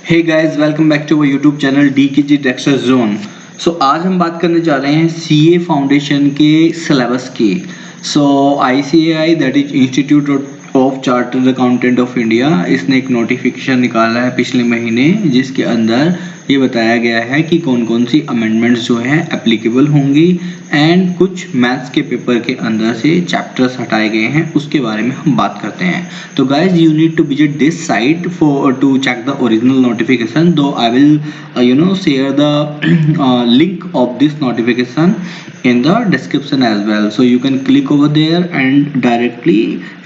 Hey guys, welcome back to our YouTube channel DKG Dexter Zone। आज हम बात करने जा रहे हैं CA फाउंडेशन के सिलेबस की। ICAI that is institute of chartered accountant of India, इसने एक नोटिफिकेशन निकाला है पिछले महीने, जिसके अंदर ये बताया गया है कि कौन कौन सी अमेंडमेंट्स जो हैं एप्लीकेबल होंगी एंड कुछ मैथ्स के पेपर के अंदर से चैप्टर्स हटाए गए हैं, उसके बारे में हम बात करते हैं। तो guys, you need to visit this site for to check the original notification, though I will share the link of this notification in the description as well, so you can click over there and directly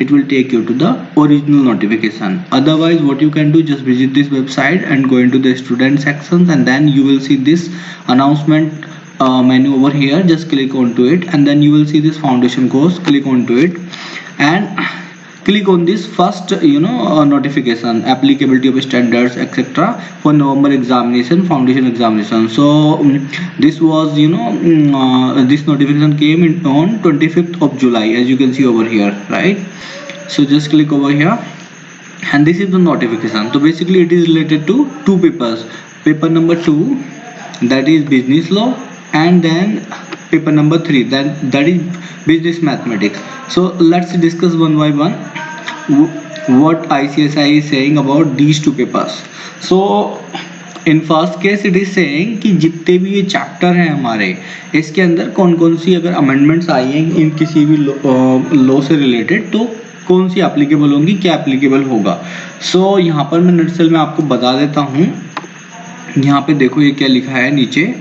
it will take you to the original notification. Otherwise what you can do, just visit this website and go into the student sections, and then you will see this announcement menu over here. Just click onto it and then you will see this foundation course. Click onto it and click on this first notification, applicability of standards etc. for November examination, foundation examination. This was this notification came in on 25th of July, as you can see over here, right? So just click over here and this is the notification. So basically it is related to two papers. Paper number 2, that is business law, and then paper number 3, that is business mathematics. So let's discuss one by one what ICSI is saying about these two papers. So in first case it is saying कि जितने भी ये chapter हैं हमारे, इसके अंदर कौन कौन सी अगर अमेंडमेंट्स आई हैं इन किसी भी लॉ से रिलेटेड, तो कौन सी एप्लीकेबल होंगी, क्या एप्लीकेबल होगा। यहाँ पर मैं नटसेल में आपको बता देता हूँ। यहाँ पे देखो ये क्या लिखा है नीचे,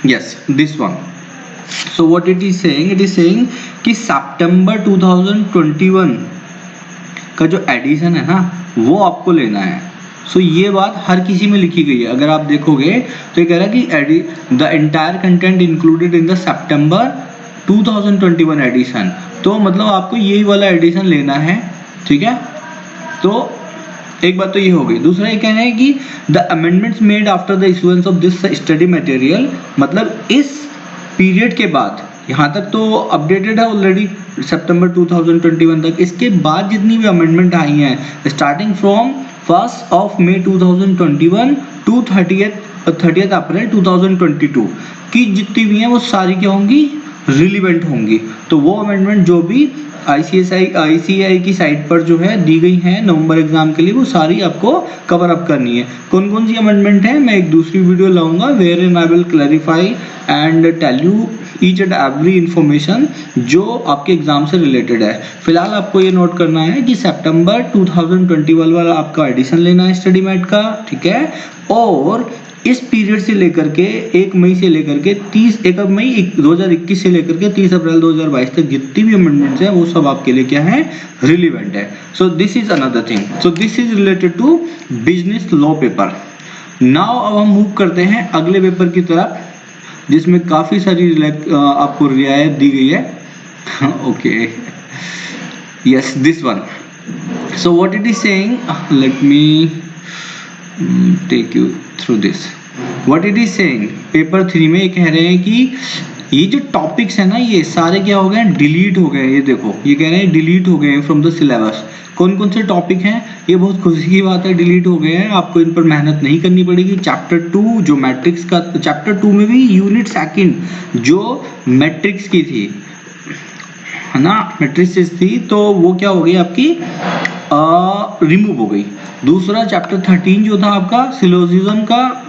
yes this one. So what it is saying कि सितंबर 2021 का जो एडिशन है ना, वो आपको लेना है। ये बात हर किसी में लिखी गई है। अगर आप देखोगे तो ये कह रहा है कि the entire content included in the September 2021 edition, तो मतलब आपको यही वाला एडिशन लेना है, ठीक है। तो एक बात तो ये हो गई। दूसरा ये कहना है कि the amendments made after the issuance of this study material, मतलब इस पीरियड के बाद, यहाँ तक तो अपडेटेड है ऑलरेडी सितंबर 2021 तक, इसके बाद जितनी भी अमेंडमेंट आई हैं स्टार्टिंग फ्रॉम 1 मई 2021 टू 30 अप्रैल 2022 की जितनी भी हैं वो सारी क्या होंगी, रिलीवेंट होंगी। तो वो अमेंडमेंट जो भी ICAI की साइट पर जो है दी गई हैं नवंबर एग्जाम के लिए, वो सारी आपको कवर अप करनी है। कौन कौन सी अमेंडमेंट है, मैं एक दूसरी वीडियो लाऊंगा wherein I will clarify and tell you each and every information जो आपके एग्जाम से रिलेटेड है। फिलहाल आपको ये नोट करना है कि सितंबर 2021 वाला आपका एडिशन लेना है स्टडी मैट का, ठीक है। और इस पीरियड से लेकर के 1 मई से लेकर के 1 मई 2021 से लेकर के 30 अप्रैल 2022 तक जितनी भी अमेंडमेंट्स हैं वो सब आपके लिए क्या है, रिलीवेंट है। This is another thing. This is related to business law paper. Now अब हम मूव करते हैं अगले पेपर की तरफ, जिसमें काफ़ी सारी आपको रियायत दी गई है। Okay, yes this one. What it is saying, let me take you through this. What it is saying, paper 3 में ये कह रहे हैं कि ये जो टॉपिक्स है ना, ये सारे क्या हो गए, डिलीट हो गए। ये देखो ये कह रहे हैं डिलीट हो गए फ्रॉम द सिलेबस। कौन कौन से टॉपिक हैं, ये बहुत खुशी की बात है, डिलीट हो गए हैं। आपको इन पर मेहनत नहीं करनी पड़ेगी। चैप्टर 2 जो मैट्रिक्स का, चैप्टर 2 में भी यूनिट सेकंड जो मैट्रिक्स की थी, है ना, मैट्रिसेस थी, तो वो क्या हो गई आपकी, रिमूव हो गई। दूसरा चैप्टर 13 जो था आपका सिलोजिज्म का,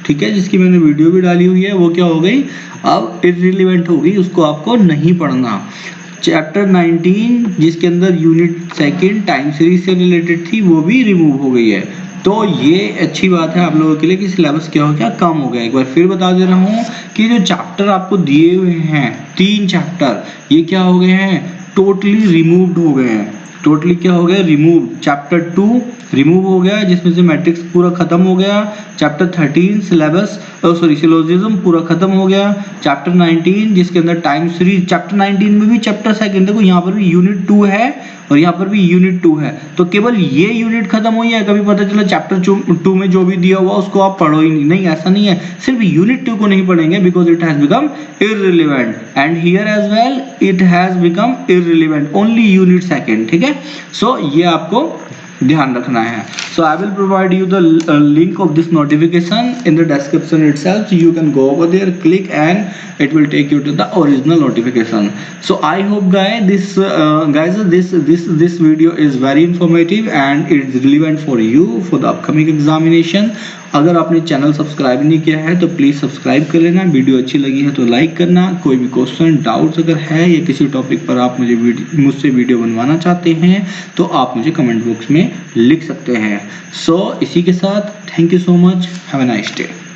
ठीक है, जिसकी मैंने वीडियो भी डाली हुई है, वो क्या हो गई, अब इररिलेवेंट हो गई, उसको आपको नहीं पढ़ना। चैप्टर 19 जिसके अंदर यूनिट सेकंड टाइम सीरीज से रिलेटेड थी, वो भी रिमूव हो गई है। तो ये अच्छी बात है आप लोगों के लिए कि सिलेबस क्या हो गया, कम हो गया। एक बार फिर बता दे रहा हूँ कि जो चैप्टर आपको दिए हुए हैं 3 चैप्टर, ये क्या हो गए हैं, टोटली रिमूव्ड हो गए हैं। टोटली क्या हो गया, रिमूव। चैप्टर 2 रिमूव हो गया, जिसमें से मैट्रिक्स पूरा खत्म हो गया। चैप्टर 13 सिलेबस सिलोजिज्म पूरा खत्म हो गया। चैप्टर 19 जिसके अंदर टाइम सीरीज, चैप्टर 19 में भी चैप्टर सेकंड, देखो यहाँ पर भी यूनिट 2 है और यहाँ पर भी यूनिट 2 है, तो केवल ये यूनिट खत्म हुई है। कभी पता चला चैप्टर 2 में जो भी दिया हुआ उसको आप पढ़ो ही नहीं, ऐसा नहीं है। सिर्फ यूनिट 2 को नहीं पढ़ेंगे because it has become irrelevant, and here as well it has become irrelevant, only unit second, ठीक है। ये आपको ध्यान रखना है। So I will provide you the link of this notification in the description itself, you can go over there, click and it will take you to the original notification. So I hope guys this video is very informative and it's relevant for you for the upcoming examination. अगर आपने channel subscribe नहीं किया है तो please subscribe कर लेना, video अच्छी लगी है तो लाइक करना, कोई भी क्वेश्चन डाउट्स अगर है या किसी टॉपिक पर आप मुझसे वीडियो बनवाना चाहते हैं तो आप मुझे कमेंट बॉक्स में लिख सकते हैं। सो इसी के साथ thank you so much, have a nice day.